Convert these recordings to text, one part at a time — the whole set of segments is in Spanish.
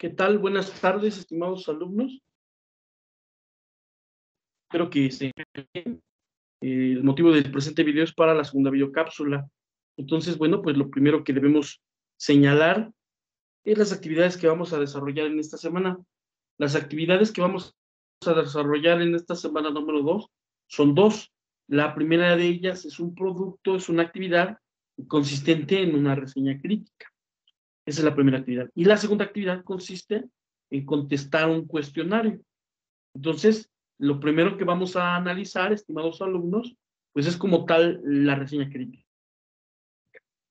¿Qué tal? Buenas tardes, estimados alumnos. Espero que estén bien. El motivo del presente video es para la segunda videocápsula. Entonces, bueno, pues lo primero que debemos señalar es las actividades que vamos a desarrollar en esta semana. Las actividades que vamos a desarrollar en esta semana número 2 son dos. La primera de ellas es un producto, es una actividad consistente en una reseña crítica. Esa es la primera actividad. Y la segunda actividad consiste en contestar un cuestionario. Entonces, lo primero que vamos a analizar, estimados alumnos, pues es como tal la reseña crítica.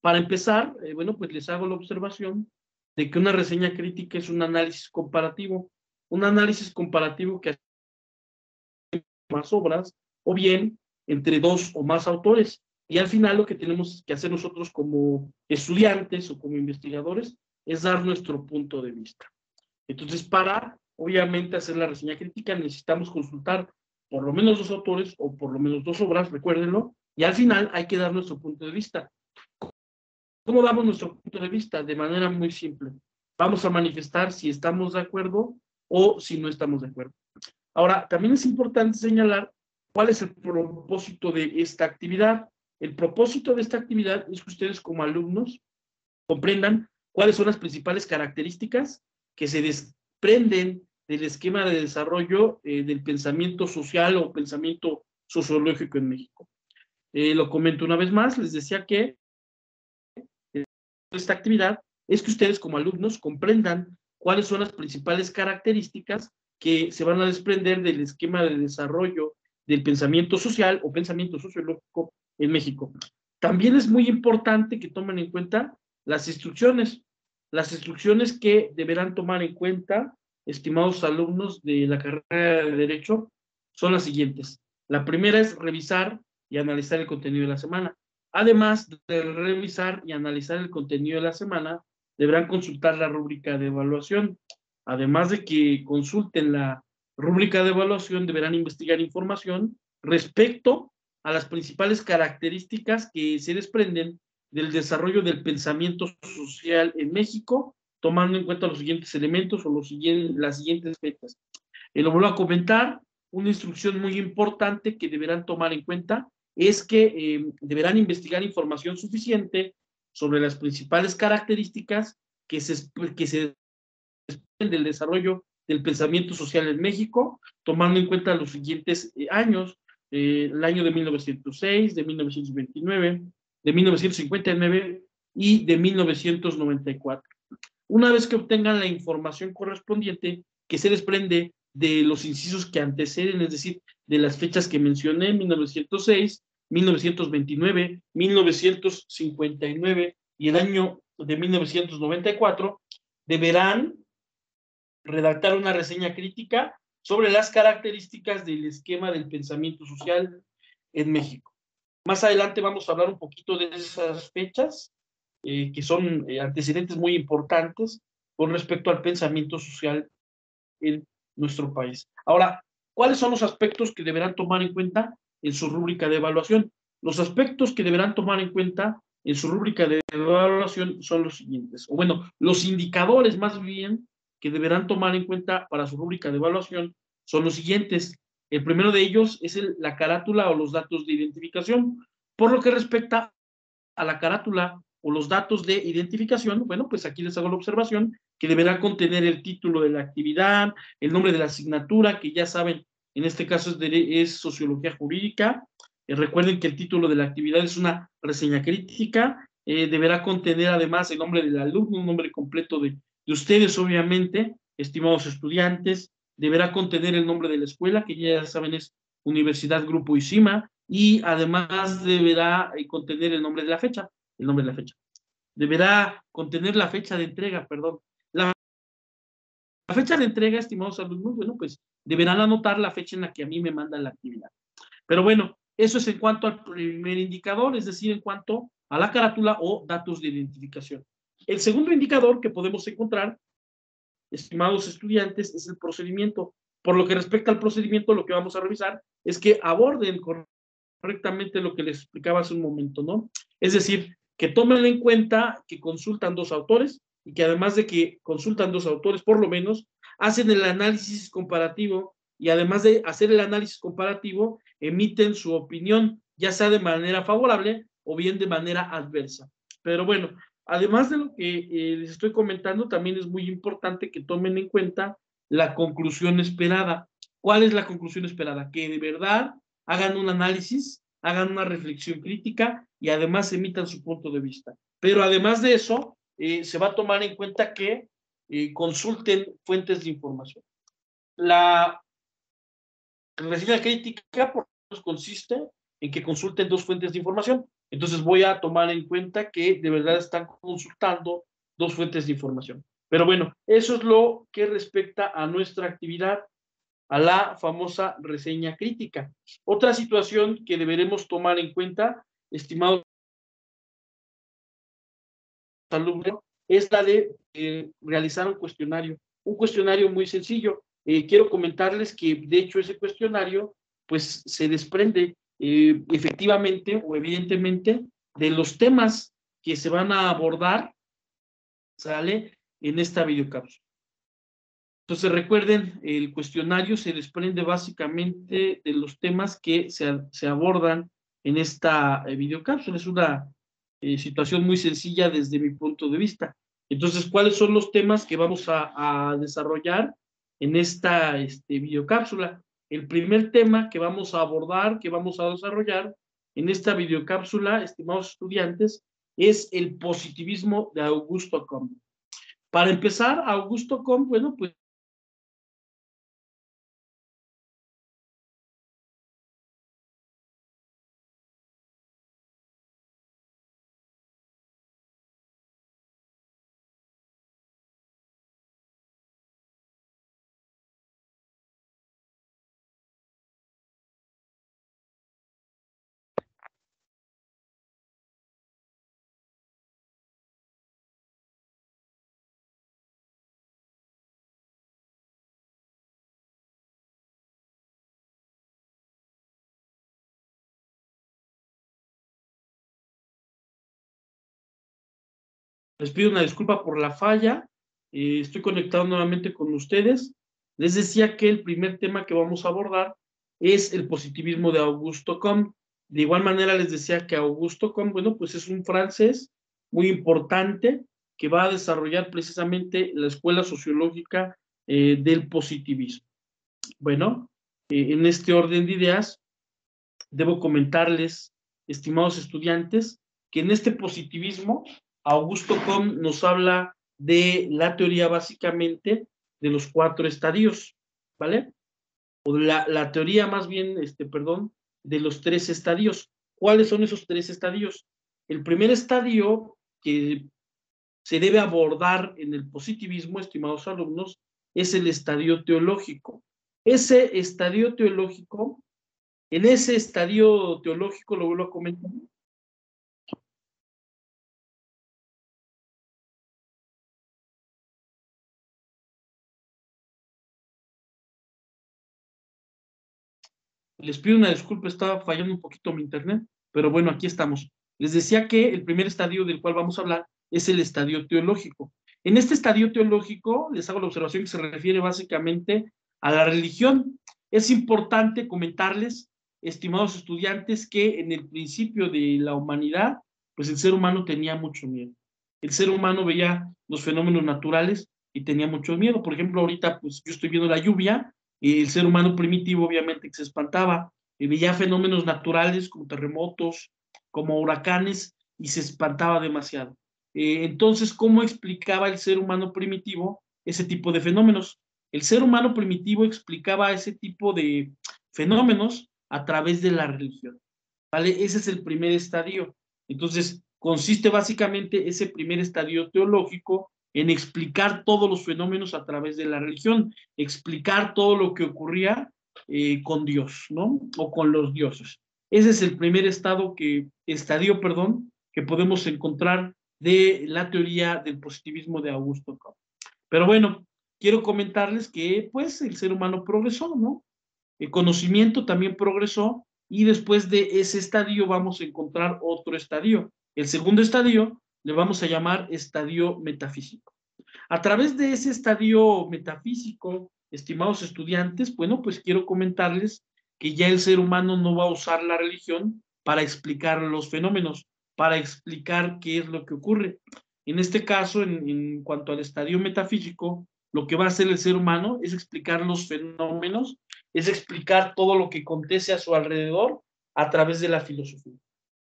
Para empezar, bueno, pues les hago la observación de que una reseña crítica es un análisis comparativo que hace más obras, o bien entre dos o más autores. Y al final lo que tenemos que hacer nosotros como estudiantes o como investigadores es dar nuestro punto de vista. Entonces, para, obviamente, hacer la reseña crítica necesitamos consultar por lo menos dos autores o por lo menos dos obras, recuérdenlo, y al final hay que dar nuestro punto de vista. ¿Cómo damos nuestro punto de vista? De manera muy simple. Vamos a manifestar si estamos de acuerdo o si no estamos de acuerdo. Ahora, también es importante señalar cuál es el propósito de esta actividad. El propósito de esta actividad es que ustedes como alumnos comprendan cuáles son las principales características que se desprenden del esquema de desarrollo del pensamiento social o pensamiento sociológico en México. Lo comento una vez más, les decía que esta actividad es que ustedes como alumnos comprendan cuáles son las principales características que se van a desprender del esquema de desarrollo del pensamiento social o pensamiento sociológico en México. También es muy importante que tomen en cuenta las instrucciones que deberán tomar en cuenta, estimados alumnos de la carrera de Derecho, son las siguientes. La primera es revisar y analizar el contenido de la semana. Además de revisar y analizar el contenido de la semana, deberán consultar la rúbrica de evaluación. Además de que consulten la rúbrica de evaluación, deberán investigar información respecto a las principales características que se desprenden del desarrollo del pensamiento social en México, tomando en cuenta los siguientes elementos o las siguientes fechas. Lo vuelvo a comentar, una instrucción muy importante que deberán tomar en cuenta es que deberán investigar información suficiente sobre las principales características que se desprenden del desarrollo del pensamiento social en México, tomando en cuenta los siguientes años, el año de 1906, de 1929, de 1959 y de 1994. Una vez que obtengan la información correspondiente que se desprende de los incisos que anteceden, es decir, de las fechas que mencioné, 1906, 1929, 1959 y el año de 1994, deberán redactar una reseña crítica sobre las características del esquema del pensamiento social en México. Más adelante vamos a hablar un poquito de esas fechas, que son antecedentes muy importantes con respecto al pensamiento social en nuestro país. Ahora, ¿cuáles son los aspectos que deberán tomar en cuenta en su rúbrica de evaluación? Los aspectos que deberán tomar en cuenta en su rúbrica de evaluación son los siguientes, o bueno, los indicadores más bien que deberán tomar en cuenta para su rúbrica de evaluación son los siguientes. El primero de ellos es la carátula o los datos de identificación. Por lo que respecta a la carátula o los datos de identificación, bueno, pues aquí les hago la observación que deberá contener el título de la actividad, el nombre de la asignatura, que ya saben, en este caso es Sociología Jurídica. Recuerden que el título de la actividad es una reseña crítica. Deberá contener además el nombre del alumno, un nombre completo de ustedes, obviamente, estimados estudiantes. Deberá contener el nombre de la escuela, que ya saben es Universidad Grupo ICIMA, y además deberá contener el nombre de la fecha, Deberá contener la fecha de entrega, perdón. La fecha de entrega, estimados alumnos, bueno, pues deberán anotar la fecha en la que a mí me mandan la actividad. Pero bueno, eso es en cuanto al primer indicador, es decir, en cuanto a la carátula o datos de identificación. El segundo indicador que podemos encontrar, estimados estudiantes, es el procedimiento. Por lo que respecta al procedimiento, lo que vamos a revisar es que aborden correctamente lo que les explicaba hace un momento, ¿no? Es decir, que tomen en cuenta que consultan dos autores, y que además de que consultan dos autores, por lo menos, hacen el análisis comparativo y además de hacer el análisis comparativo, emiten su opinión, ya sea de manera favorable o bien de manera adversa. Pero bueno, además de lo que les estoy comentando, también es muy importante que tomen en cuenta la conclusión esperada. ¿Cuál es la conclusión esperada? Que de verdad hagan un análisis, hagan una reflexión crítica y además emitan su punto de vista. Pero además de eso, se va a tomar en cuenta que consulten fuentes de información. La reseña crítica por consiste en que consulten dos fuentes de información. Entonces voy a tomar en cuenta que de verdad están consultando dos fuentes de información. Pero bueno, eso es lo que respecta a nuestra actividad, a la famosa reseña crítica. Otra situación que deberemos tomar en cuenta, estimados alumnos, es la de realizar un cuestionario muy sencillo. Quiero comentarles que de hecho ese cuestionario pues se desprende efectivamente o evidentemente de los temas que se van a abordar, ¿sale? En esta videocápsula. Entonces recuerden, el cuestionario se desprende básicamente de los temas que se abordan en esta videocápsula. Es una situación muy sencilla desde mi punto de vista. Entonces, ¿cuáles son los temas que vamos a desarrollar en esta videocápsula? El primer tema que vamos a abordar, que vamos a desarrollar en esta videocápsula, estimados estudiantes, es el positivismo de Augusto Comte. Para empezar, Augusto Comte, bueno, pues les pido una disculpa por la falla. Estoy conectado nuevamente con ustedes. Les decía que el primer tema que vamos a abordar es el positivismo de Augusto Comte. De igual manera les decía que Augusto Comte, bueno, pues es un francés muy importante que va a desarrollar precisamente la escuela sociológica del positivismo. Bueno, en este orden de ideas, debo comentarles, estimados estudiantes, que en este positivismo, Augusto Comte nos habla de la teoría básicamente de los 4 estadios, ¿vale? O la teoría más bien, perdón, de los 3 estadios. ¿Cuáles son esos 3 estadios? El primer estadio que se debe abordar en el positivismo, estimados alumnos, es el estadio teológico. Ese estadio teológico, en ese estadio teológico, lo vuelvo a comentar, les pido una disculpa, estaba fallando un poquito mi internet, pero bueno, aquí estamos. Les decía que el primer estadio del cual vamos a hablar es el estadio teológico. En este estadio teológico, les hago la observación que se refiere básicamente a la religión. Es importante comentarles, estimados estudiantes, que en el principio de la humanidad, pues el ser humano tenía mucho miedo. El ser humano veía los fenómenos naturales y tenía mucho miedo. Por ejemplo, ahorita, pues yo estoy viendo la lluvia, el ser humano primitivo obviamente que se espantaba, veía fenómenos naturales como terremotos, como huracanes y se espantaba demasiado. Entonces, ¿cómo explicaba el ser humano primitivo ese tipo de fenómenos? El ser humano primitivo explicaba ese tipo de fenómenos a través de la religión, ¿vale? Ese es el primer estadio. Entonces, consiste básicamente ese primer estadio teológico en explicar todos los fenómenos a través de la religión, explicar todo lo que ocurría con Dios, ¿no? O con los dioses. Ese es el primer estadio, perdón, que podemos encontrar de la teoría del positivismo de Augusto Comte. Pero bueno, quiero comentarles que pues el ser humano progresó, ¿no? El conocimiento también progresó y después de ese estadio vamos a encontrar otro estadio. El segundo estadio le vamos a llamar estadio metafísico. A través de ese estadio metafísico, estimados estudiantes, bueno, pues quiero comentarles que ya el ser humano no va a usar la religión para explicar los fenómenos, para explicar qué es lo que ocurre. En este caso, en cuanto al estadio metafísico, lo que va a hacer el ser humano es explicar los fenómenos, es explicar todo lo que acontece a su alrededor a través de la filosofía.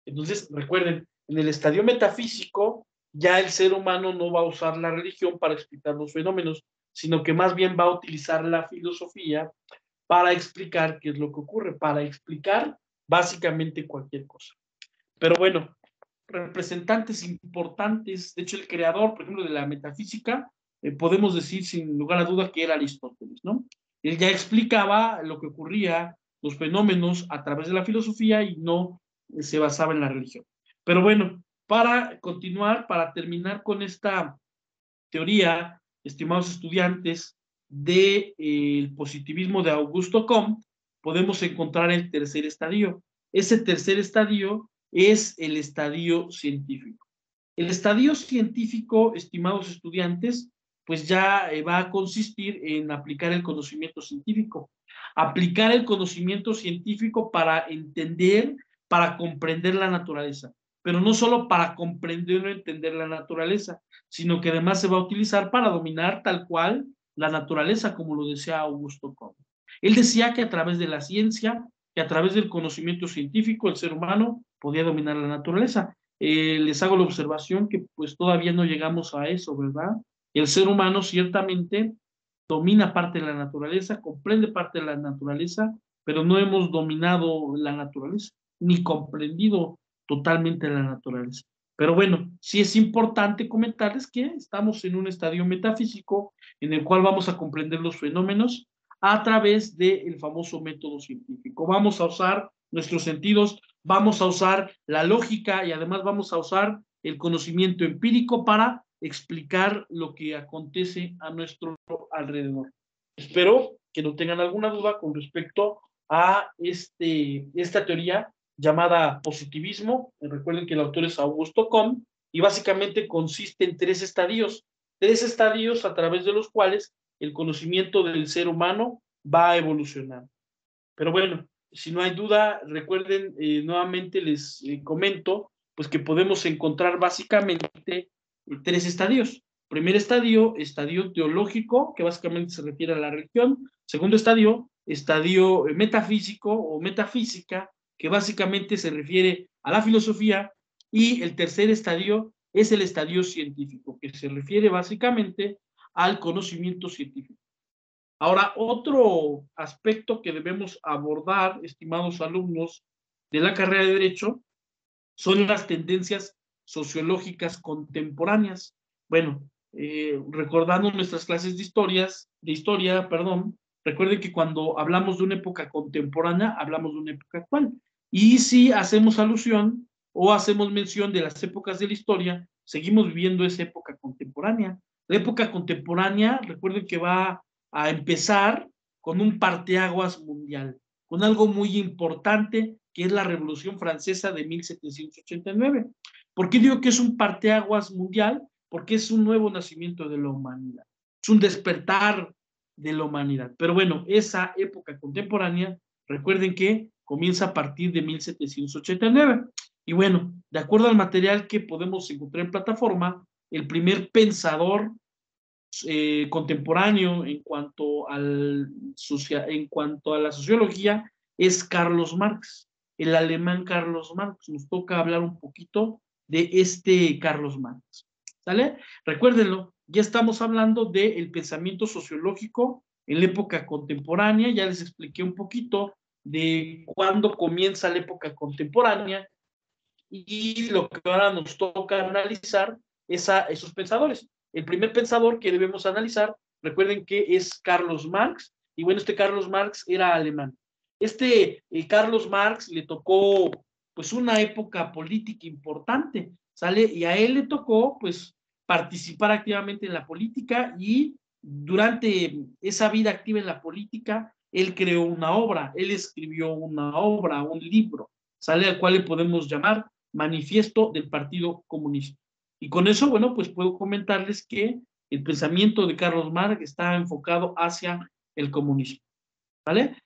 Entonces, recuerden, en el estadio metafísico, ya el ser humano no va a usar la religión para explicar los fenómenos, sino que más bien va a utilizar la filosofía para explicar qué es lo que ocurre, para explicar básicamente cualquier cosa. Pero bueno, representantes importantes, de hecho el creador, por ejemplo, de la metafísica, podemos decir sin lugar a duda que era Aristóteles, ¿no? Él ya explicaba lo que ocurría, los fenómenos a través de la filosofía y no se basaba en la religión. Pero bueno, para continuar, para terminar con esta teoría, estimados estudiantes, del positivismo de Augusto Comte, podemos encontrar el tercer estadio. Ese tercer estadio es el estadio científico. El estadio científico, estimados estudiantes, pues ya va a consistir en aplicar el conocimiento científico. Aplicar el conocimiento científico para entender, para comprender la naturaleza. Pero no solo para comprender o entender la naturaleza, sino que además se va a utilizar para dominar tal cual la naturaleza, como lo decía Augusto Comte. Él decía que a través de la ciencia, que a través del conocimiento científico, el ser humano podía dominar la naturaleza. Les hago la observación que pues todavía no llegamos a eso, ¿verdad? El ser humano ciertamente domina parte de la naturaleza, comprende parte de la naturaleza, pero no hemos dominado la naturaleza, ni comprendido totalmente la naturaleza. Pero bueno, sí es importante comentarles que estamos en un estadio metafísico en el cual vamos a comprender los fenómenos a través del famoso método científico. Vamos a usar nuestros sentidos, vamos a usar la lógica y además vamos a usar el conocimiento empírico para explicar lo que acontece a nuestro alrededor. Espero que no tengan alguna duda con respecto a esta teoría llamada positivismo. Recuerden que el autor es Augusto Comte y básicamente consiste en tres estadios a través de los cuales el conocimiento del ser humano va a evolucionar. Pero bueno, si no hay duda, recuerden, nuevamente les comento, pues que podemos encontrar básicamente tres estadios. Primer estadio, estadio teológico, que básicamente se refiere a la religión. Segundo estadio, estadio metafísico o metafísica, que básicamente se refiere a la filosofía. Y el tercer estadio es el estadio científico, que se refiere básicamente al conocimiento científico. Ahora, otro aspecto que debemos abordar, estimados alumnos de la carrera de Derecho, son las tendencias sociológicas contemporáneas. Bueno, recordando nuestras clases de historia, perdón, recuerden que cuando hablamos de una época contemporánea, hablamos de una época actual. Y si hacemos alusión o hacemos mención de las épocas de la historia, seguimos viviendo esa época contemporánea. La época contemporánea, recuerden que va a empezar con un parteaguas mundial, con algo muy importante que es la Revolución Francesa de 1789. ¿Por qué digo que es un parteaguas mundial? Porque es un nuevo nacimiento de la humanidad, es un despertar de la humanidad. Pero bueno, esa época contemporánea, recuerden que comienza a partir de 1789. Y bueno, de acuerdo al material que podemos encontrar en plataforma, el primer pensador contemporáneo en cuanto a la sociología es Carlos Marx, el alemán Carlos Marx. Nos toca hablar un poquito de este Carlos Marx. ¿Sale? Recuérdenlo, ya estamos hablando del pensamiento sociológico en la época contemporánea, ya les expliqué un poquito de cuándo comienza la época contemporánea y lo que ahora nos toca analizar es a esos pensadores. El primer pensador que debemos analizar, recuerden que es Carlos Marx, y bueno, este Carlos Marx era alemán. Carlos Marx le tocó pues una época política importante, ¿sale? Y a él le tocó pues participar activamente en la política y durante esa vida activa en la política, él creó una obra, él escribió una obra, un libro, ¿sale? Al cual le podemos llamar Manifiesto del Partido Comunista. Y con eso, bueno, pues puedo comentarles que el pensamiento de Carlos Marx está enfocado hacia el comunismo, ¿vale?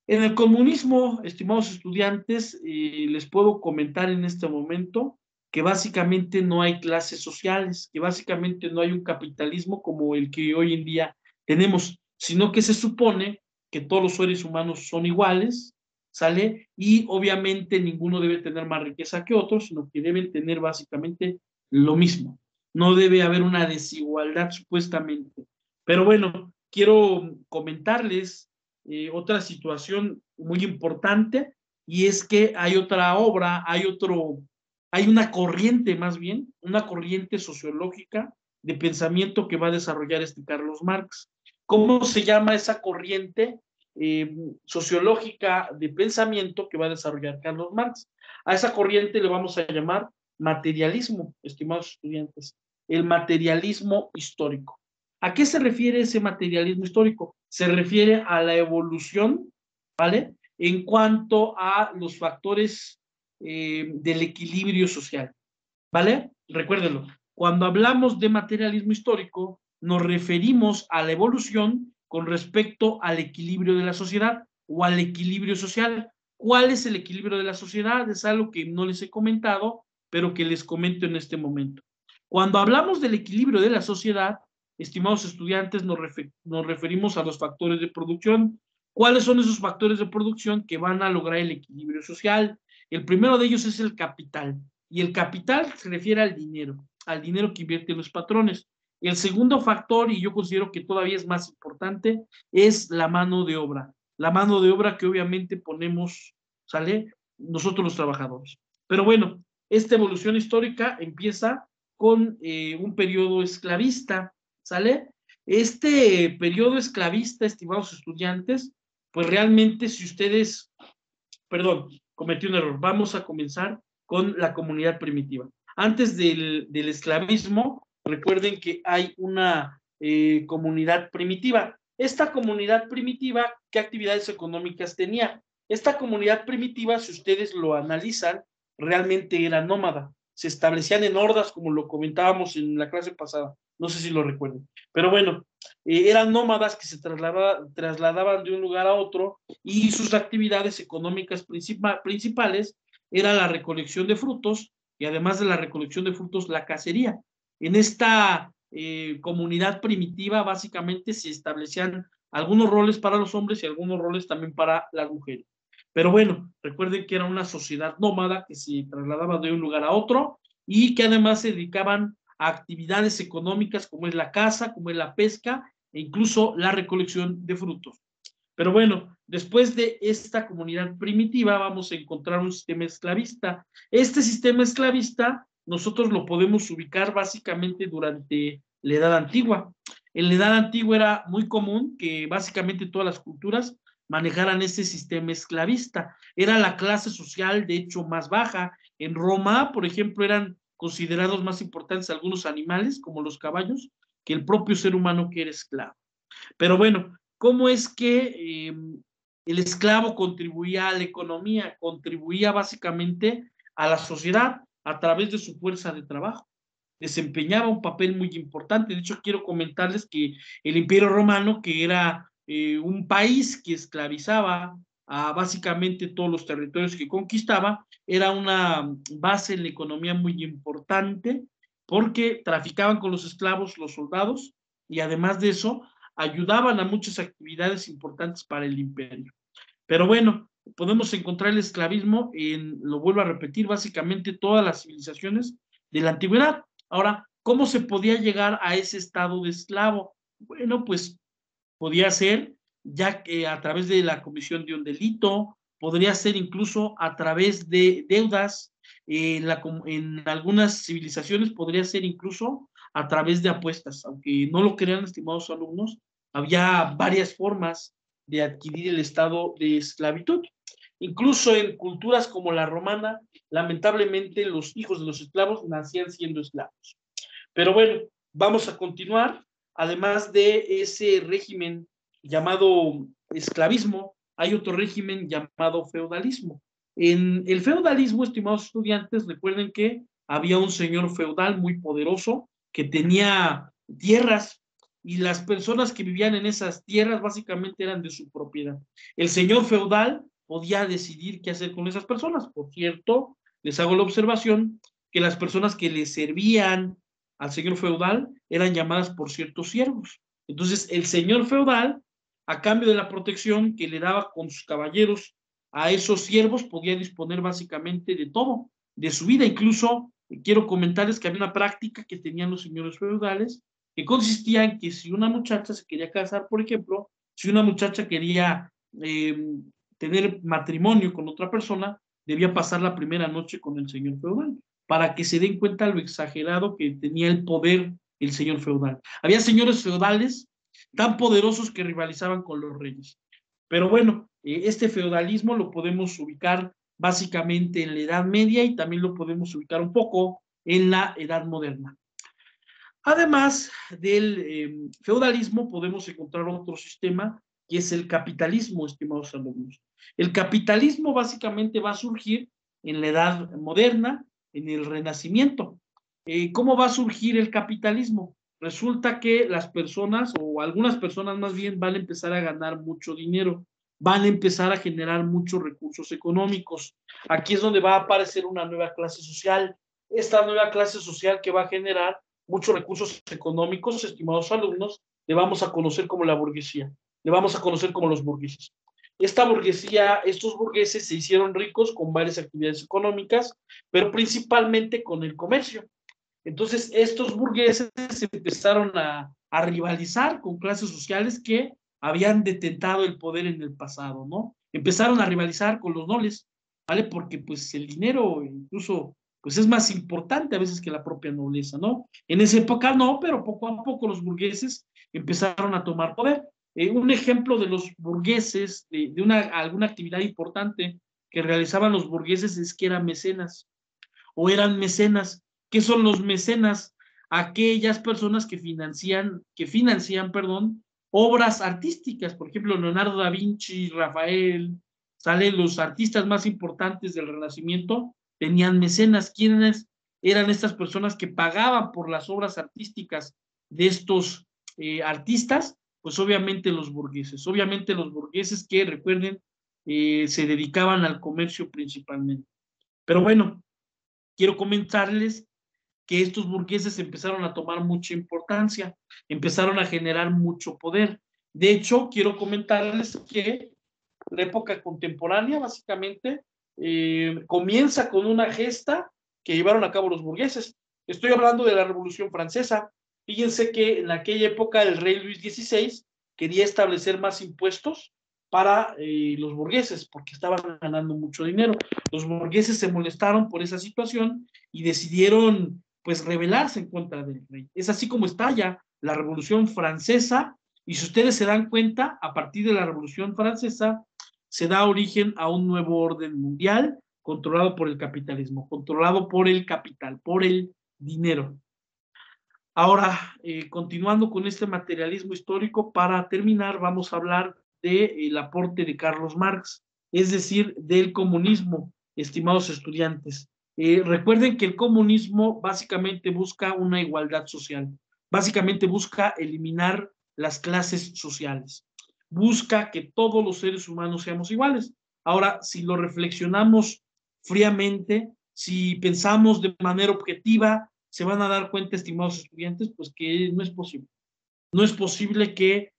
En el comunismo, estimados estudiantes, les puedo comentar en este momento que básicamente no hay clases sociales, que básicamente no hay un capitalismo como el que hoy en día tenemos, sino que se supone que todos los seres humanos son iguales, ¿sale? Y obviamente ninguno debe tener más riqueza que otro, sino que deben tener básicamente lo mismo. No debe haber una desigualdad supuestamente. Pero bueno, quiero comentarles otra situación muy importante, y es que hay otra obra, hay una corriente más bien, una corriente sociológica de pensamiento que va a desarrollar este Carlos Marx. ¿Cómo se llama esa corriente sociológica de pensamiento que va a desarrollar Carlos Marx? A esa corriente le vamos a llamar materialismo, estimados estudiantes, el materialismo histórico. ¿A qué se refiere ese materialismo histórico? Se refiere a la evolución, ¿vale? En cuanto a los factores del equilibrio social, ¿vale? Recuérdenlo, cuando hablamos de materialismo histórico, nos referimos a la evolución con respecto al equilibrio de la sociedad o al equilibrio social. ¿Cuál es el equilibrio de la sociedad? Es algo que no les he comentado, pero que les comento en este momento. Cuando hablamos del equilibrio de la sociedad, estimados estudiantes, nos referimos a los factores de producción. ¿Cuáles son esos factores de producción que van a lograr el equilibrio social? El primero de ellos es el capital. Y el capital se refiere al dinero que invierten los patrones. El segundo factor, y yo considero que todavía es más importante, es la mano de obra. La mano de obra que obviamente ponemos, ¿sale? Nosotros los trabajadores. Pero bueno, esta evolución histórica empieza con un periodo esclavista, ¿sale? Este periodo esclavista, estimados estudiantes, pues realmente si ustedes, perdón, cometí un error, vamos a comenzar con la comunidad primitiva. Antes del esclavismo, recuerden que hay una comunidad primitiva. Esta comunidad primitiva, ¿qué actividades económicas tenía? Esta comunidad primitiva, si ustedes lo analizan, realmente era nómada. Se establecían en hordas, como lo comentábamos en la clase pasada. No sé si lo recuerden. Pero bueno, eran nómadas que se trasladaban de un lugar a otro, y sus actividades económicas principales era la recolección de frutos, y además de la recolección de frutos, la cacería. En esta comunidad primitiva básicamente se establecían algunos roles para los hombres y algunos roles también para las mujeres. Pero bueno, recuerden que era una sociedad nómada que se trasladaba de un lugar a otro y que además se dedicaban a actividades económicas como es la caza, como es la pesca e incluso la recolección de frutos. Pero bueno, después de esta comunidad primitiva vamos a encontrar un sistema esclavista. Este sistema esclavista nosotros lo podemos ubicar básicamente durante la Edad Antigua. En la Edad Antigua era muy común que básicamente todas las culturas manejaran este sistema esclavista. Era la clase social, de hecho, más baja. En Roma, por ejemplo, eran considerados más importantes algunos animales, como los caballos, que el propio ser humano que era esclavo. Pero bueno, ¿cómo es que el esclavo contribuía a la economía? Contribuía básicamente a la sociedad a través de su fuerza de trabajo. Desempeñaba un papel muy importante. De hecho, quiero comentarles que el Imperio Romano, que era un país que esclavizaba a básicamente todos los territorios que conquistaba, era una base en la economía muy importante porque traficaban con los esclavos los soldados, y además de eso ayudaban a muchas actividades importantes para el imperio. Pero bueno, podemos encontrar el esclavismo en, lo vuelvo a repetir, básicamente todas las civilizaciones de la antigüedad. Ahora, ¿cómo se podía llegar a ese estado de esclavo? Bueno, pues podía ser ya que a través de la comisión de un delito, podría ser incluso a través de deudas, en algunas civilizaciones podría ser incluso a través de apuestas, aunque no lo crean, estimados alumnos, había varias formas de adquirir el estado de esclavitud. Incluso en culturas como la romana, lamentablemente los hijos de los esclavos nacían siendo esclavos. Pero bueno, vamos a continuar. Además de ese régimen llamado esclavismo, hay otro régimen llamado feudalismo. En el feudalismo, estimados estudiantes, recuerden que había un señor feudal muy poderoso que tenía tierras y las personas que vivían en esas tierras básicamente eran de su propiedad. El señor feudal podía decidir qué hacer con esas personas. Por cierto, les hago la observación que las personas que le servían al señor feudal eran llamadas por ciertos siervos. Entonces, el señor feudal, a cambio de la protección que le daba con sus caballeros a esos siervos, podía disponer básicamente de todo, de su vida. Incluso quiero comentarles que había una práctica que tenían los señores feudales que consistía en que si una muchacha se quería casar, por ejemplo, si una muchacha quería tener matrimonio con otra persona, debía pasar la primera noche con el señor feudal, para que se den cuenta lo exagerado que tenía el poder el señor feudal. Había señores feudales tan poderosos que rivalizaban con los reyes. Pero bueno, este feudalismo lo podemos ubicar básicamente en la Edad Media y también lo podemos ubicar un poco en la Edad Moderna. Además del feudalismo, podemos encontrar otro sistema que es el capitalismo, estimados alumnos. El capitalismo básicamente va a surgir en la Edad Moderna, en el Renacimiento. ¿Cómo va a surgir el capitalismo? Resulta que las personas, o algunas personas más bien, van a empezar a ganar mucho dinero, van a empezar a generar muchos recursos económicos. Aquí es donde va a aparecer una nueva clase social. Esta nueva clase social que va a generar muchos recursos económicos, estimados alumnos, le vamos a conocer como la burguesía, le vamos a conocer como los burgueses. Esta burguesía, estos burgueses se hicieron ricos con varias actividades económicas, pero principalmente con el comercio. Entonces, estos burgueses empezaron a rivalizar con clases sociales que habían detentado el poder en el pasado, ¿no? Empezaron a rivalizar con los nobles, ¿vale? Porque pues el dinero incluso pues es más importante a veces que la propia nobleza, ¿no? En esa época no, pero poco a poco los burgueses empezaron a tomar poder. Un ejemplo de los burgueses, alguna actividad importante que realizaban los burgueses es que eran mecenas o eran mecenas. ¿Qué son los mecenas? Aquellas personas que financian, perdón, obras artísticas. Por ejemplo, Leonardo da Vinci, Rafael, salen los artistas más importantes del Renacimiento, tenían mecenas. ¿Quiénes eran estas personas que pagaban por las obras artísticas de estos artistas? Pues obviamente los burgueses que, recuerden, se dedicaban al comercio principalmente. Pero bueno, quiero comentarles que estos burgueses empezaron a tomar mucha importancia, empezaron a generar mucho poder. De hecho, quiero comentarles que la época contemporánea, básicamente, comienza con una gesta que llevaron a cabo los burgueses. Estoy hablando de la Revolución Francesa. Fíjense que en aquella época el rey Luis XVI quería establecer más impuestos para los burgueses, porque estaban ganando mucho dinero. Los burgueses se molestaron por esa situación y decidieron pues rebelarse en contra del rey. Es así como estalla la Revolución Francesa, y si ustedes se dan cuenta, a partir de la Revolución Francesa se da origen a un nuevo orden mundial controlado por el capitalismo, controlado por el capital, por el dinero. Ahora, continuando con este materialismo histórico, para terminar vamos a hablar del aporte de Carlos Marx, es decir, del comunismo, estimados estudiantes. Recuerden que el comunismo básicamente busca una igualdad social, básicamente busca eliminar las clases sociales, busca que todos los seres humanos seamos iguales. Ahora, si lo reflexionamos fríamente, si pensamos de manera objetiva, se van a dar cuenta, estimados estudiantes, pues que no es posible. No es posible que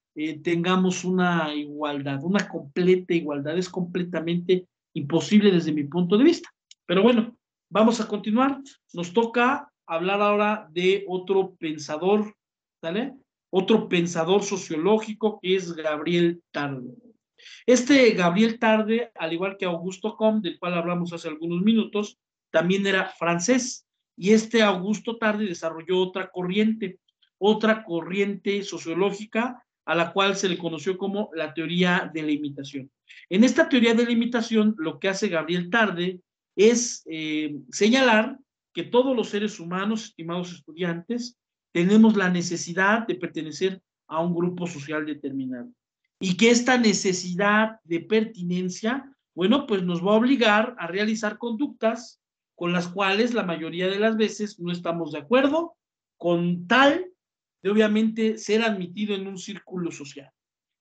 tengamos una igualdad, una completa igualdad. Es completamente imposible desde mi punto de vista. Pero bueno, vamos a continuar. Nos toca hablar ahora de otro pensador, ¿vale? Otro pensador sociológico que es Gabriel Tarde. Este Gabriel Tarde, al igual que Augusto Comte, del cual hablamos hace algunos minutos, también era francés. Y este Augusto Tarde desarrolló otra corriente sociológica a la cual se le conoció como la teoría de la imitación. En esta teoría de la imitación, lo que hace Gabriel Tarde es señalar que todos los seres humanos, estimados estudiantes, tenemos la necesidad de pertenecer a un grupo social determinado. Y que esta necesidad de pertinencia, bueno, pues nos va a obligar a realizar conductas con las cuales la mayoría de las veces no estamos de acuerdo, con tal de obviamente ser admitido en un círculo social.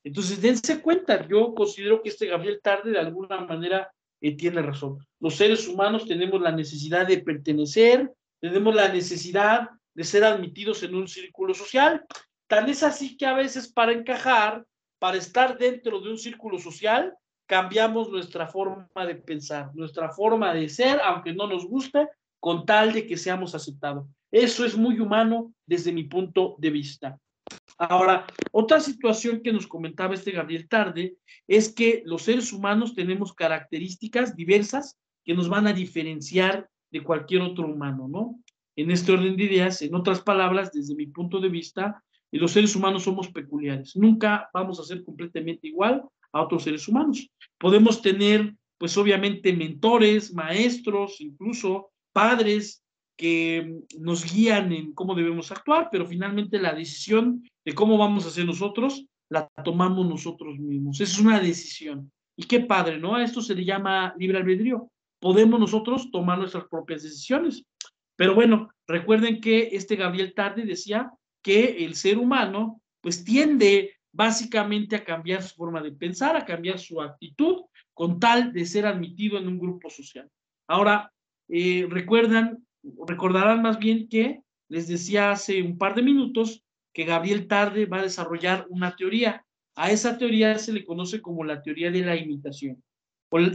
Entonces, dense cuenta, yo considero que Gabriel Tarde de alguna manera tiene razón. Los seres humanos tenemos la necesidad de pertenecer, tenemos la necesidad de ser admitidos en un círculo social. Tan es así que a veces para encajar, para estar dentro de un círculo social, cambiamos nuestra forma de pensar, nuestra forma de ser, aunque no nos guste, con tal de que seamos aceptados. Eso es muy humano desde mi punto de vista. Ahora, otra situación que nos comentaba Gabriel Tarde es que los seres humanos tenemos características diversas que nos van a diferenciar de cualquier otro humano, ¿no? En este orden de ideas, en otras palabras, desde mi punto de vista, los seres humanos somos peculiares. Nunca vamos a ser completamente igual a otros seres humanos. Podemos tener, pues obviamente, mentores, maestros, incluso padres, que nos guían en cómo debemos actuar, pero finalmente la decisión de cómo vamos a hacer nosotros la tomamos nosotros mismos. Es una decisión. Y qué padre, ¿no? A esto se le llama libre albedrío. Podemos nosotros tomar nuestras propias decisiones. Pero bueno, recuerden que Gabriel Tarde decía que el ser humano pues tiende básicamente a cambiar su forma de pensar, a cambiar su actitud con tal de ser admitido en un grupo social. Ahora, recordarán más bien que les decía hace un par de minutos que Gabriel Tarde va a desarrollar una teoría. A esa teoría se le conoce como la teoría de la imitación.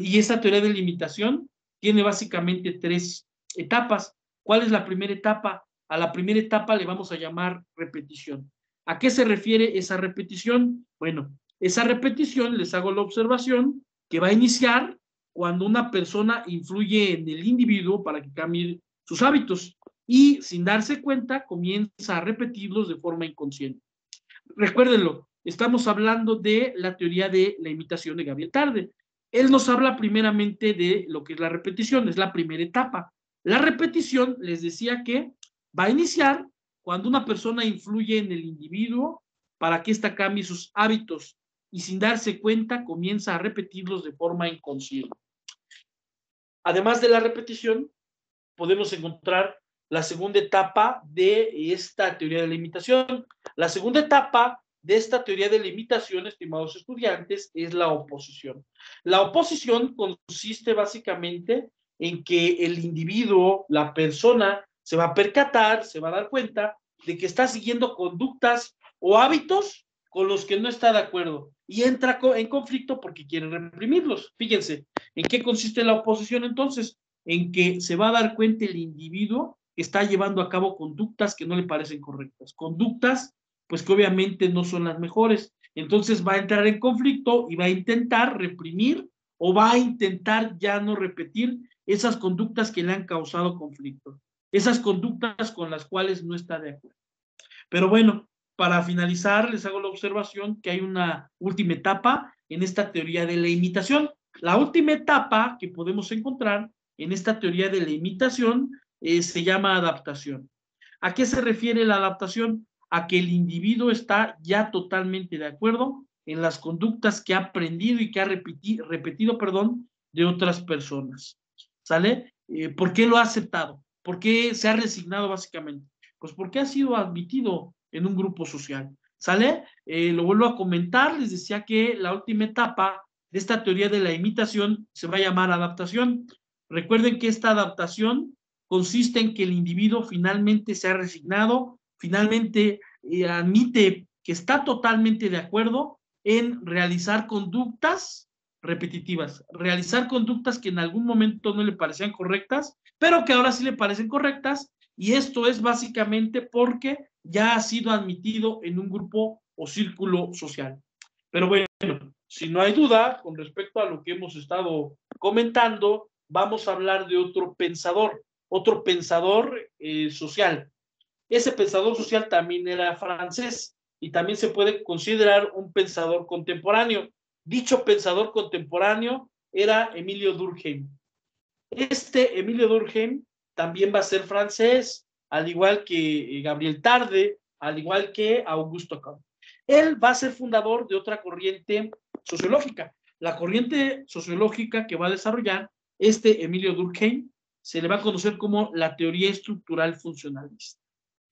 Y esa teoría de la imitación tiene básicamente 3 etapas. ¿Cuál es la primera etapa? A la primera etapa le vamos a llamar repetición. ¿A qué se refiere esa repetición? Bueno, esa repetición, les hago la observación, que va a iniciar cuando una persona influye en el individuo para que cambie sus hábitos y sin darse cuenta comienza a repetirlos de forma inconsciente. Recuérdenlo, estamos hablando de la teoría de la imitación de Gabriel Tarde. Él nos habla primeramente de lo que es la repetición, es la primera etapa. La repetición, les decía que va a iniciar cuando una persona influye en el individuo para que ésta cambie sus hábitos y sin darse cuenta comienza a repetirlos de forma inconsciente. Además de la repetición, podemos encontrar la segunda etapa de esta teoría de la imitación. La segunda etapa de esta teoría de la imitación, estimados estudiantes, es la oposición. La oposición consiste básicamente en que el individuo, la persona, se va a percatar, se va a dar cuenta de que está siguiendo conductas o hábitos con los que no está de acuerdo y entra en conflicto porque quiere reprimirlos. Fíjense, ¿en qué consiste la oposición entonces? En que se va a dar cuenta el individuo que está llevando a cabo conductas que no le parecen correctas, conductas pues que obviamente no son las mejores. Entonces va a entrar en conflicto y va a intentar reprimir o va a intentar ya no repetir esas conductas que le han causado conflicto, esas conductas con las cuales no está de acuerdo. Pero bueno, para finalizar, les hago la observación que hay una última etapa en esta teoría de la imitación. La última etapa que podemos encontrar en esta teoría de la imitación se llama adaptación. ¿A qué se refiere la adaptación? A que el individuo está ya totalmente de acuerdo en las conductas que ha aprendido y que ha repetido, de otras personas. ¿Sale? ¿Por qué lo ha aceptado? ¿Por qué se ha resignado básicamente? Pues porque ha sido admitido en un grupo social. ¿Sale? Lo vuelvo a comentar, les decía que la última etapa de esta teoría de la imitación se va a llamar adaptación. Recuerden que esta adaptación consiste en que el individuo finalmente se ha resignado, finalmente admite que está totalmente de acuerdo en realizar conductas repetitivas, realizar conductas que en algún momento no le parecían correctas, pero que ahora sí le parecen correctas, y esto es básicamente porque ya ha sido admitido en un grupo o círculo social. Pero bueno, si no hay duda con respecto a lo que hemos estado comentando, vamos a hablar de otro pensador social. Ese pensador social también era francés y también se puede considerar un pensador contemporáneo. Dicho pensador contemporáneo era Emilio Durkheim. Emilio Durkheim también va a ser francés, al igual que Gabriel Tarde, al igual que Augusto Comte. Él va a ser fundador de otra corriente sociológica. La corriente sociológica que va a desarrollar Emilio Durkheim se le va a conocer como la teoría estructural funcionalista.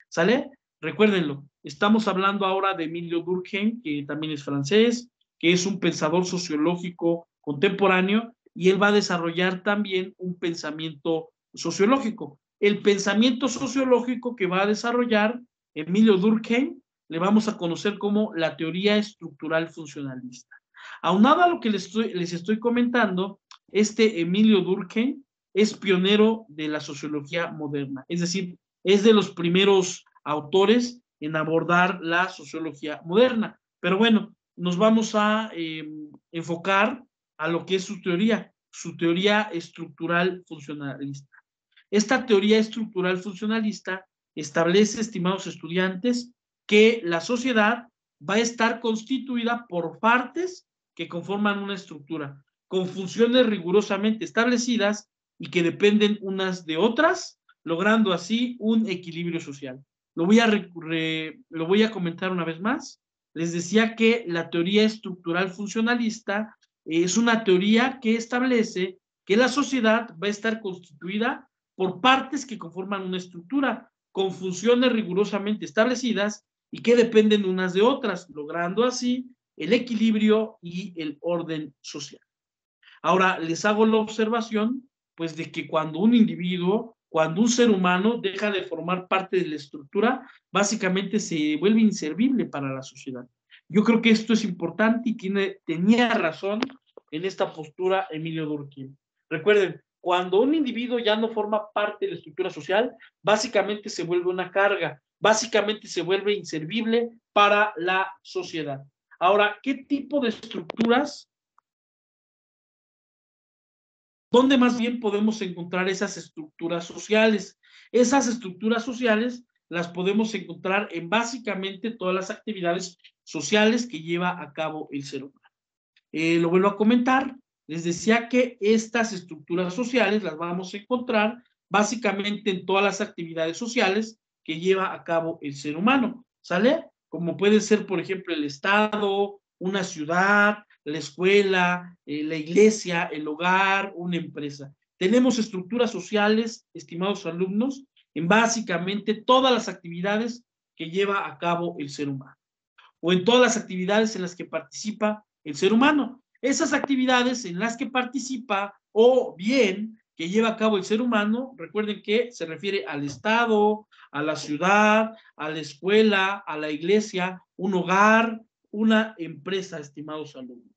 ¿Sale? Recuérdenlo, estamos hablando ahora de Emilio Durkheim, que también es francés, que es un pensador sociológico contemporáneo, y él va a desarrollar también un pensamiento sociológico. El pensamiento sociológico que va a desarrollar Emilio Durkheim le vamos a conocer como la teoría estructural funcionalista. Aunado a lo que les estoy comentando, este Emilio Durkheim es pionero de la sociología moderna, es decir, es de los primeros autores en abordar la sociología moderna. Pero bueno, nos vamos a enfocar a lo que es su teoría estructural funcionalista. Esta teoría estructural funcionalista establece, estimados estudiantes, que la sociedad va a estar constituida por partes que conforman una estructura, con funciones rigurosamente establecidas y que dependen unas de otras, logrando así un equilibrio social. Lo voy a comentar una vez más. Les decía que la teoría estructural funcionalista es una teoría que establece que la sociedad va a estar constituida por partes que conforman una estructura, con funciones rigurosamente establecidas y que dependen unas de otras, logrando así el equilibrio y el orden social. Ahora, les hago la observación, pues, de que cuando un individuo, cuando un ser humano deja de formar parte de la estructura, básicamente se vuelve inservible para la sociedad. Yo creo que esto es importante y tenía razón en esta postura Emilio Durkheim. Recuerden, cuando un individuo ya no forma parte de la estructura social, básicamente se vuelve una carga, básicamente se vuelve inservible para la sociedad. Ahora, ¿qué tipo de estructuras? ¿Dónde más bien podemos encontrar esas estructuras sociales? Esas estructuras sociales las podemos encontrar en básicamente todas las actividades sociales que lleva a cabo el ser humano. Lo vuelvo a comentar, les decía que estas estructuras sociales las vamos a encontrar básicamente en todas las actividades sociales que lleva a cabo el ser humano, ¿sale? Como puede ser, por ejemplo, el Estado, una ciudad, la escuela, la iglesia, el hogar, una empresa. Tenemos estructuras sociales, estimados alumnos, en básicamente todas las actividades que lleva a cabo el ser humano, o en todas las actividades en las que participa el ser humano. Esas actividades en las que participa o bien que lleva a cabo el ser humano, recuerden que se refiere al Estado, a la ciudad, a la escuela, a la iglesia, un hogar, una empresa, estimados alumnos.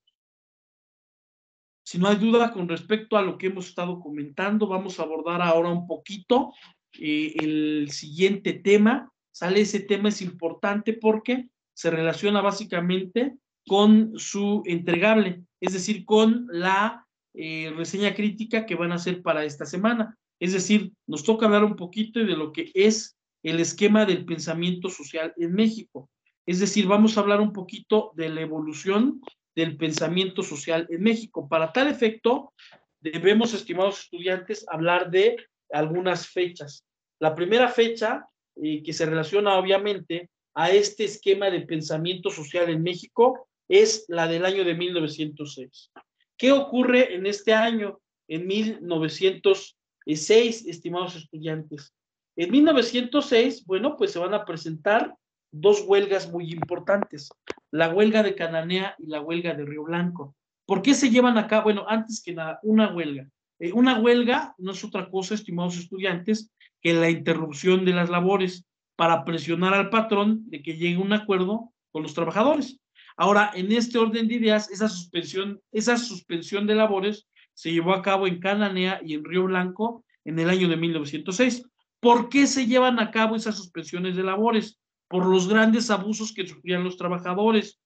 Si no hay duda con respecto a lo que hemos estado comentando, vamos a abordar ahora un poquito el siguiente tema. ¿Sale? Ese tema es importante porque se relaciona básicamente con su entregable, es decir, con la reseña crítica que van a hacer para esta semana. Es decir, nos toca hablar un poquito de lo que es el esquema del pensamiento social en México. Es decir, vamos a hablar un poquito de la evolución del pensamiento social en México. Para tal efecto, debemos, estimados estudiantes, hablar de algunas fechas. La primera fecha que se relaciona obviamente a este esquema de pensamiento social en México es la del año de 1906. ¿Qué ocurre en este año, en 1906, estimados estudiantes? En 1906, bueno, pues se van a presentar dos huelgas muy importantes, la huelga de Cananea y la huelga de Río Blanco. ¿Por qué se llevan acá? Bueno, antes que nada, una huelga. Una huelga no es otra cosa, estimados estudiantes, que la interrupción de las labores para presionar al patrón de que llegue a un acuerdo con los trabajadores. Ahora, en este orden de ideas, esa suspensión de labores se llevó a cabo en Cananea y en Río Blanco en el año de 1906. ¿Por qué se llevan a cabo esas suspensiones de labores? Por los grandes abusos que sufrían los trabajadores.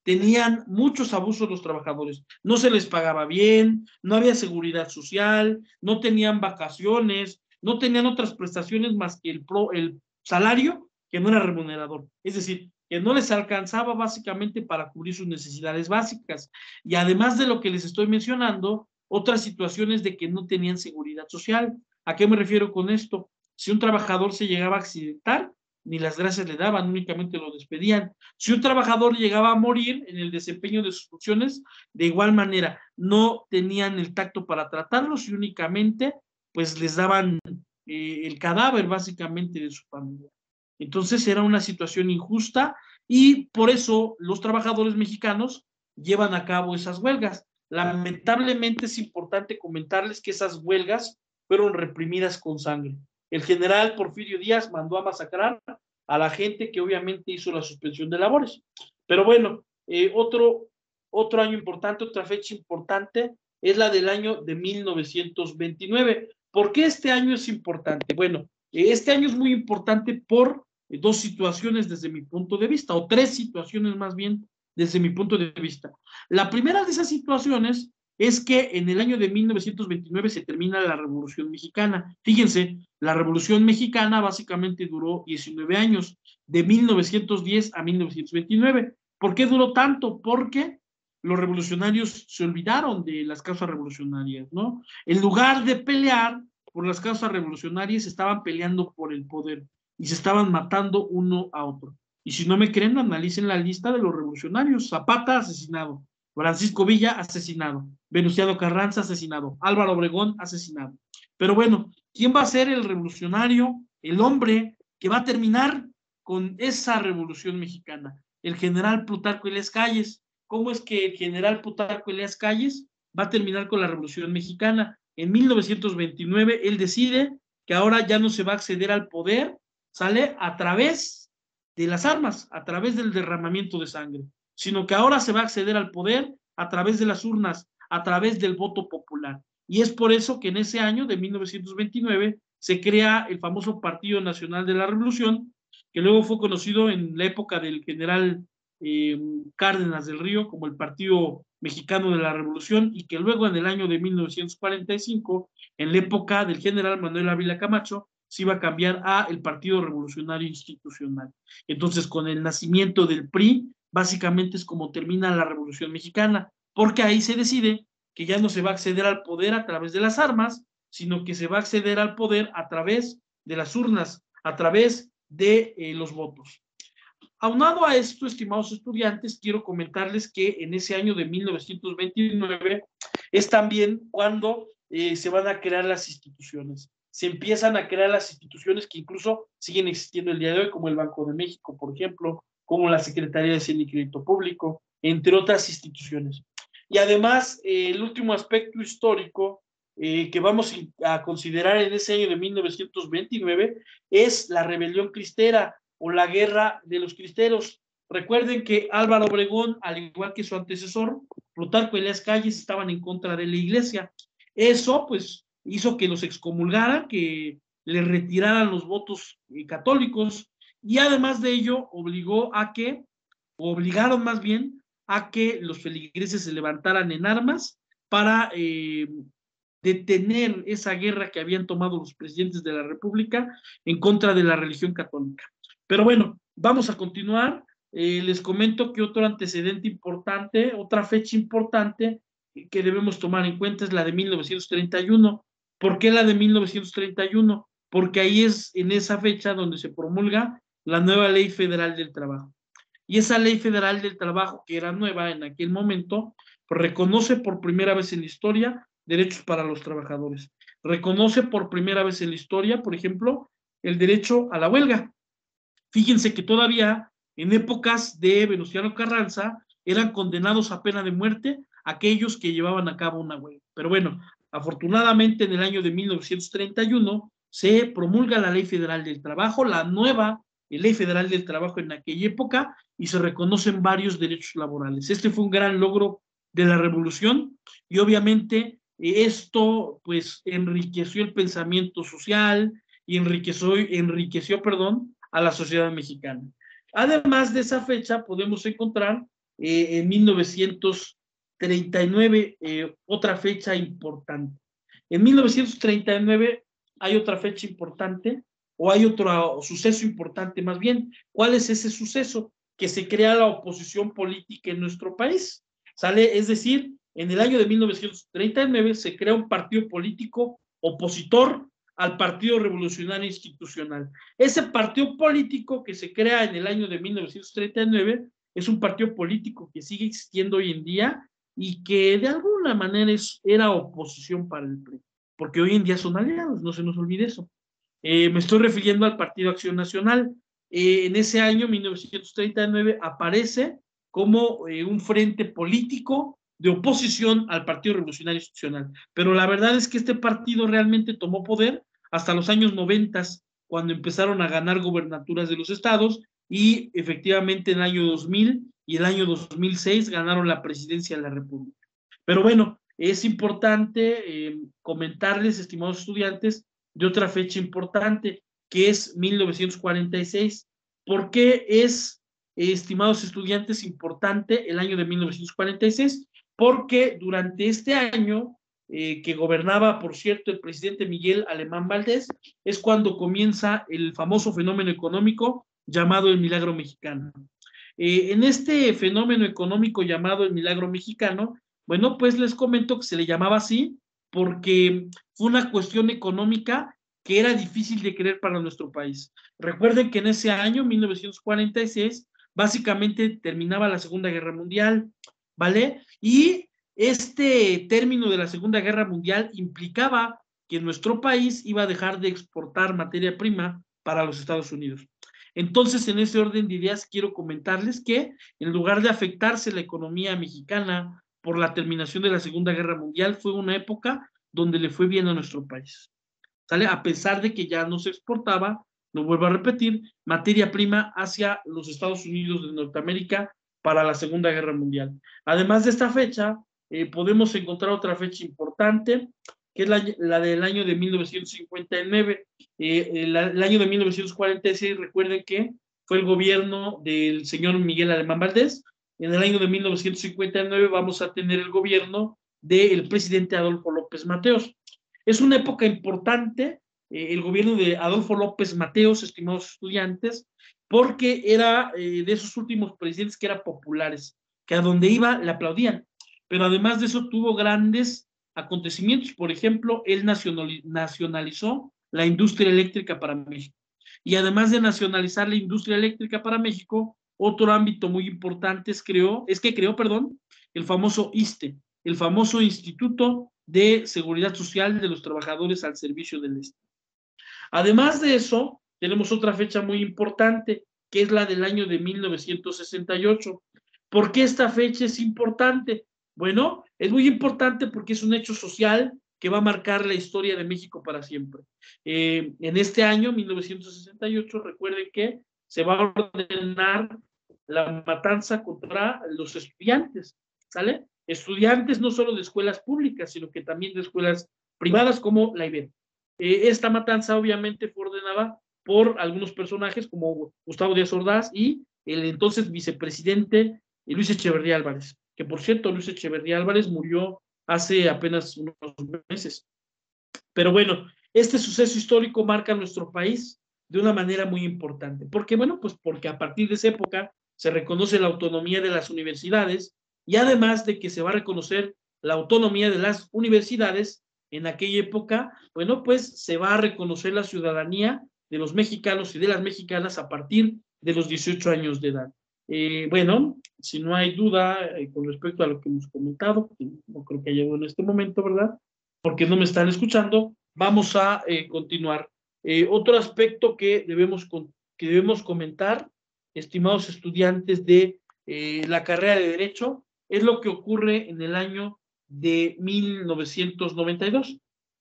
Tenían muchos abusos los trabajadores, no se les pagaba bien, no había seguridad social, no tenían vacaciones, no tenían otras prestaciones más que el salario, que no era remunerador, es decir, que no les alcanzaba básicamente para cubrir sus necesidades básicas. Y además de lo que les estoy mencionando, otras situaciones de que no tenían seguridad social. ¿A qué me refiero con esto? Si un trabajador se llegaba a accidentar, ni las gracias le daban, únicamente lo despedían. Si un trabajador llegaba a morir en el desempeño de sus funciones, de igual manera, no tenían el tacto para tratarlos y únicamente pues les daban el cadáver básicamente de su familia. Entonces era una situación injusta y por eso los trabajadores mexicanos llevan a cabo esas huelgas. Lamentablemente es importante comentarles que esas huelgas fueron reprimidas con sangre. El general Porfirio Díaz mandó a masacrar a la gente que obviamente hizo la suspensión de labores. Pero bueno, otro año importante, otra fecha importante es la del año de 1929. ¿Por qué este año es importante? Bueno, este año es muy importante por dos situaciones desde mi punto de vista, o tres situaciones más bien desde mi punto de vista. La primera de esas situaciones es que en el año de 1929 se termina la Revolución Mexicana. Fíjense, la Revolución Mexicana básicamente duró 19 años, de 1910 a 1929. ¿Por qué duró tanto? Porque los revolucionarios se olvidaron de las causas revolucionarias, ¿no? En lugar de pelear por las causas revolucionarias, estaban peleando por el poder y se estaban matando uno a otro. Y si no me creen, analicen la lista de los revolucionarios. Zapata, asesinado. Francisco Villa, asesinado. Venustiano Carranza, asesinado. Álvaro Obregón, asesinado. Pero bueno, ¿quién va a ser el revolucionario, el hombre que va a terminar con esa revolución mexicana? El general Plutarco Elías Calles. ¿Cómo es que el general Plutarco Elías Calles va a terminar con la revolución mexicana? En 1929 él decide que ahora ya no se va a acceder al poder, sale a través de las armas, a través del derramamiento de sangre, sino que ahora se va a acceder al poder a través de las urnas, a través del voto popular. Y es por eso que en ese año de 1929 se crea el famoso Partido Nacional de la Revolución, que luego fue conocido en la época del general Cárdenas del Río como el Partido Mexicano de la Revolución, y que luego en el año de 1945, en la época del general Manuel Ávila Camacho, se iba a cambiar a el Partido Revolucionario Institucional. Entonces, con el nacimiento del PRI, básicamente es como termina la Revolución Mexicana, porque ahí se decide que ya no se va a acceder al poder a través de las armas, sino que se va a acceder al poder a través de las urnas, a través de los votos. Aunado a esto, estimados estudiantes, quiero comentarles que en ese año de 1929 es también cuando se van a crear las instituciones. Se empiezan a crear las instituciones que incluso siguen existiendo el día de hoy, como el Banco de México, por ejemplo, como la Secretaría de Hacienda y Crédito Público, entre otras instituciones. Y además, el último aspecto histórico que vamos a considerar en ese año de 1929 es la rebelión cristera, o la guerra de los cristeros. Recuerden que Álvaro Obregón, al igual que su antecesor, Plutarco Elías Calles, estaban en contra de la iglesia. Eso, pues, hizo que los excomulgaran, que le retiraran los votos católicos, y además de ello, obligaron más bien, a que los feligreses se levantaran en armas para detener esa guerra que habían tomado los presidentes de la República en contra de la religión católica. Pero bueno, vamos a continuar. Les comento que otro antecedente importante, otra fecha importante que debemos tomar en cuenta es la de 1931. ¿Por qué la de 1931? Porque ahí es en esa fecha donde se promulga la nueva Ley Federal del Trabajo. Y esa Ley Federal del Trabajo, que era nueva en aquel momento, pues reconoce por primera vez en la historia derechos para los trabajadores. Reconoce por primera vez en la historia, por ejemplo, el derecho a la huelga. Fíjense que todavía en épocas de Venustiano Carranza eran condenados a pena de muerte aquellos que llevaban a cabo una huelga. Pero bueno, afortunadamente en el año de 1931 se promulga la Ley Federal del Trabajo, la nueva Ley Federal del Trabajo en aquella época, y se reconocen varios derechos laborales. Este fue un gran logro de la revolución y obviamente esto pues enriqueció el pensamiento social y enriqueció, a la sociedad mexicana. Además de esa fecha, podemos encontrar en 1939 otra fecha importante. En 1939 hay otra fecha importante, o hay otro suceso importante más bien. ¿Cuál es ese suceso? Que se crea la oposición política en nuestro país. ¿Sale? Es decir, en el año de 1939 se crea un partido político opositor al Partido Revolucionario Institucional. Ese partido político que se crea en el año de 1939 es un partido político que sigue existiendo hoy en día y que de alguna manera era oposición para el PRI. porque hoy en día son aliados, no se nos olvide eso. Me estoy refiriendo al Partido Acción Nacional. En ese año, 1939, aparece como un frente político de oposición al Partido Revolucionario Institucional. Pero la verdad es que este partido realmente tomó poder hasta los años 90, cuando empezaron a ganar gobernaturas de los estados, y efectivamente en el año 2000 y el año 2006 ganaron la presidencia de la República. Pero bueno, es importante comentarles, estimados estudiantes, de otra fecha importante, que es 1946. ¿Por qué es, estimados estudiantes, importante el año de 1946? Porque durante este año, que gobernaba, por cierto, el presidente Miguel Alemán Valdés, es cuando comienza el famoso fenómeno económico llamado el Milagro Mexicano. En este fenómeno económico llamado el Milagro Mexicano, bueno, pues les comento que se le llamaba así porque fue una cuestión económica que era difícil de creer para nuestro país. Recuerden que en ese año, 1946, básicamente terminaba la Segunda Guerra Mundial, ¿vale? Y este término de la Segunda Guerra Mundial implicaba que nuestro país iba a dejar de exportar materia prima para los Estados Unidos. Entonces, en ese orden de ideas, quiero comentarles que en lugar de afectarse la economía mexicana por la terminación de la Segunda Guerra Mundial, fue una época donde le fue bien a nuestro país. ¿Sale? A pesar de que ya no se exportaba, lo vuelvo a repetir, materia prima hacia los Estados Unidos de Norteamérica para la Segunda Guerra Mundial. Además de esta fecha, podemos encontrar otra fecha importante, que es la del año de 1959. El año de 1946, recuerden que fue el gobierno del señor Miguel Alemán Valdés. En el año de 1959 vamos a tener el gobierno del presidente Adolfo López Mateos. Es una época importante, el gobierno de Adolfo López Mateos, estimados estudiantes, porque era de esos últimos presidentes que eran populares, que a donde iba le aplaudían. Pero además de eso tuvo grandes acontecimientos. Por ejemplo, él nacionalizó la industria eléctrica para México. Y además de nacionalizar la industria eléctrica para México, otro ámbito muy importante es que creó, el famoso ISSSTE, el famoso Instituto de Seguridad Social de los Trabajadores al Servicio del Estado. Además de eso, tenemos otra fecha muy importante, que es la del año de 1968. ¿Por qué esta fecha es importante? Bueno, es muy importante porque es un hecho social que va a marcar la historia de México para siempre. En este año, 1968, recuerden que se va a ordenar la matanza contra los estudiantes, ¿sale? Estudiantes no solo de escuelas públicas, sino que también de escuelas privadas como la Ibero. Esta matanza obviamente fue ordenada por algunos personajes como Gustavo Díaz Ordaz y el entonces vicepresidente Luis Echeverría Álvarez, que por cierto Luis Echeverría Álvarez murió hace apenas unos meses. Pero bueno, este suceso histórico marca a nuestro país de una manera muy importante. ¿Por qué? Bueno, pues porque a partir de esa época se reconoce la autonomía de las universidades y además de que se va a reconocer la autonomía de las universidades, en aquella época, bueno, pues se va a reconocer la ciudadanía de los mexicanos y de las mexicanas a partir de los 18 años de edad. Bueno, si no hay duda con respecto a lo que hemos comentado, que no creo que haya duda en este momento, ¿verdad? Porque no me están escuchando, vamos a continuar. Otro aspecto que debemos comentar, estimados estudiantes de la carrera de Derecho, es lo que ocurre en el año de 1992.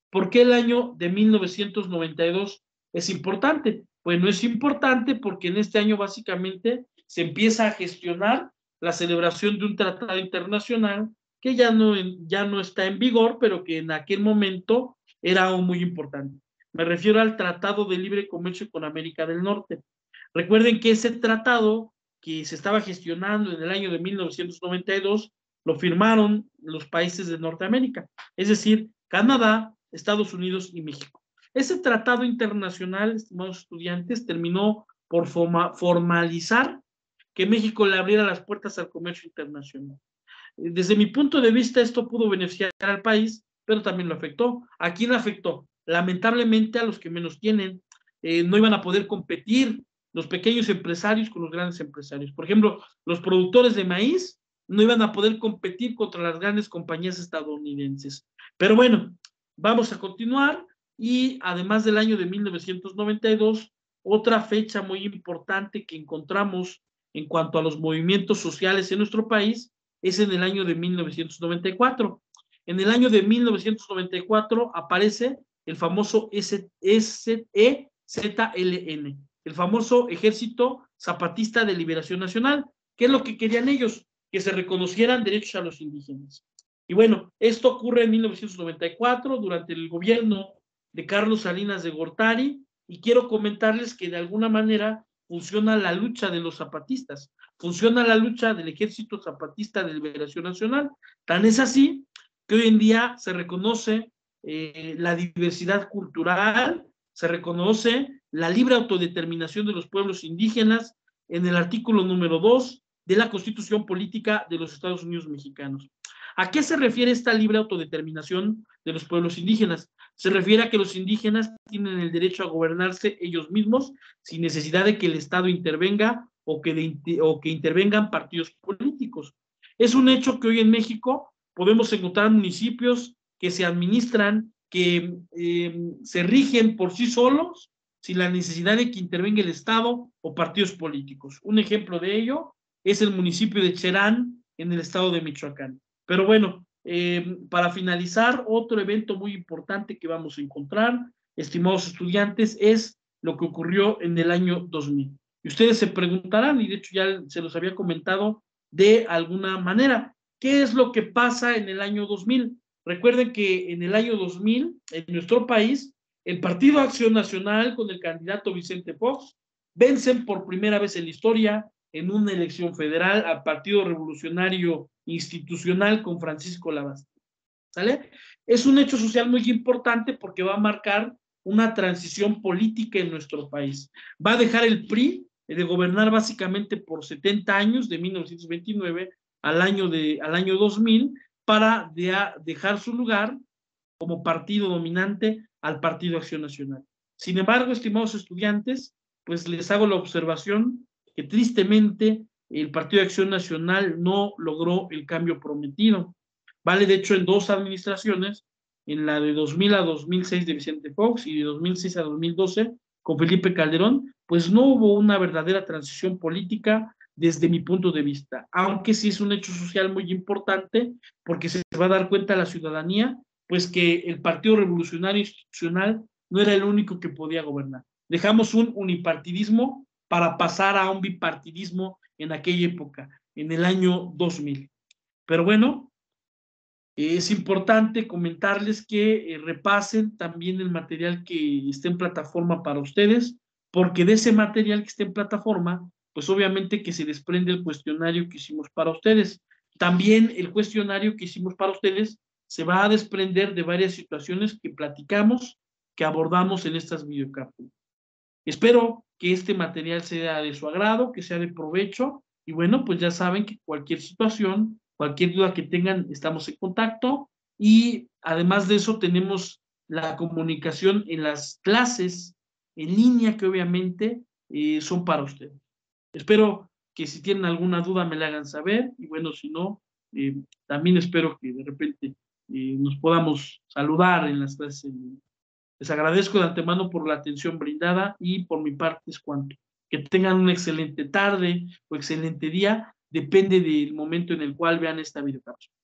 ¿Por qué el año de 1992 es importante? Bueno, es importante porque en este año básicamente se empieza a gestionar la celebración de un tratado internacional que ya no está en vigor, pero que en aquel momento era aún muy importante. Me refiero al Tratado de Libre Comercio con América del Norte. Recuerden que ese tratado que se estaba gestionando en el año de 1992 lo firmaron los países de Norteamérica, es decir, Canadá, Estados Unidos y México. Ese tratado internacional, estimados estudiantes, terminó por formalizar que México le abriera las puertas al comercio internacional. Desde mi punto de vista, esto pudo beneficiar al país, pero también lo afectó. ¿A quién afectó? Lamentablemente a los que menos tienen. No iban a poder competir los pequeños empresarios con los grandes empresarios. Por ejemplo, los productores de maíz no iban a poder competir contra las grandes compañías estadounidenses. Pero bueno, Vamos a continuar y además del año de 1992, otra fecha muy importante que encontramos en cuanto a los movimientos sociales en nuestro país es en el año de 1994. En el año de 1994 aparece el famoso EZLN, el famoso Ejército Zapatista de Liberación Nacional. ¿Qué es lo que querían ellos? Que se reconocieran derechos a los indígenas. Y bueno, esto ocurre en 1994 durante el gobierno de Carlos Salinas de Gortari, y quiero comentarles que de alguna manera funciona la lucha de los zapatistas, funciona la lucha del Ejército Zapatista de Liberación Nacional. Tan es así que hoy en día se reconoce la diversidad cultural, se reconoce la libre autodeterminación de los pueblos indígenas en el artículo número 2 de la Constitución Política de los Estados Unidos Mexicanos. ¿A qué se refiere esta libre autodeterminación de los pueblos indígenas? Se refiere a que los indígenas tienen el derecho a gobernarse ellos mismos sin necesidad de que el Estado intervenga o que intervengan partidos políticos. Es un hecho que hoy en México podemos encontrar municipios que se administran, que se rigen por sí solos sin la necesidad de que intervenga el Estado o partidos políticos. Un ejemplo de ello es el municipio de Cherán en el estado de Michoacán. Pero bueno, para finalizar, otro evento muy importante que vamos a encontrar, estimados estudiantes, es lo que ocurrió en el año 2000. Y ustedes se preguntarán, y de hecho ya se los había comentado de alguna manera, ¿qué es lo que pasa en el año 2000? Recuerden que en el año 2000, en nuestro país, el Partido Acción Nacional con el candidato Vicente Fox vencen por primera vez en la historia en una elección federal al Partido Revolucionario Institucional con Francisco Labastida. ¿Sale? Es un hecho social muy importante porque va a marcar una transición política en nuestro país. Va a dejar el PRI de gobernar básicamente por 70 años, de 1929 al año 2000, para dejar su lugar como partido dominante al Partido Acción Nacional. Sin embargo, estimados estudiantes, pues les hago la observación que tristemente el Partido de Acción Nacional no logró el cambio prometido. Vale, de hecho, en dos administraciones, en la de 2000 a 2006 de Vicente Fox y de 2006 a 2012 con Felipe Calderón, pues no hubo una verdadera transición política desde mi punto de vista, aunque sí es un hecho social muy importante porque se va a dar cuenta la ciudadanía, pues que el Partido Revolucionario Institucional no era el único que podía gobernar. Dejamos un unipartidismo para pasar a un bipartidismo en aquella época, en el año 2000. Pero bueno, es importante comentarles que repasen también el material que está en plataforma para ustedes, porque de ese material que está en plataforma, pues obviamente que se desprende el cuestionario que hicimos para ustedes. También el cuestionario que hicimos para ustedes se va a desprender de varias situaciones que platicamos, que abordamos en estas videocápsulas. Espero que este material sea de su agrado, que sea de provecho, y bueno, pues ya saben que cualquier situación, cualquier duda que tengan, estamos en contacto, y además de eso tenemos la comunicación en las clases en línea que obviamente son para ustedes. Espero que si tienen alguna duda me la hagan saber, y bueno, si no, también espero que de repente nos podamos saludar en las clases en línea. Les agradezco de antemano por la atención brindada y por mi parte es cuanto. Que tengan una excelente tarde o excelente día, depende del momento en el cual vean esta videocápsula.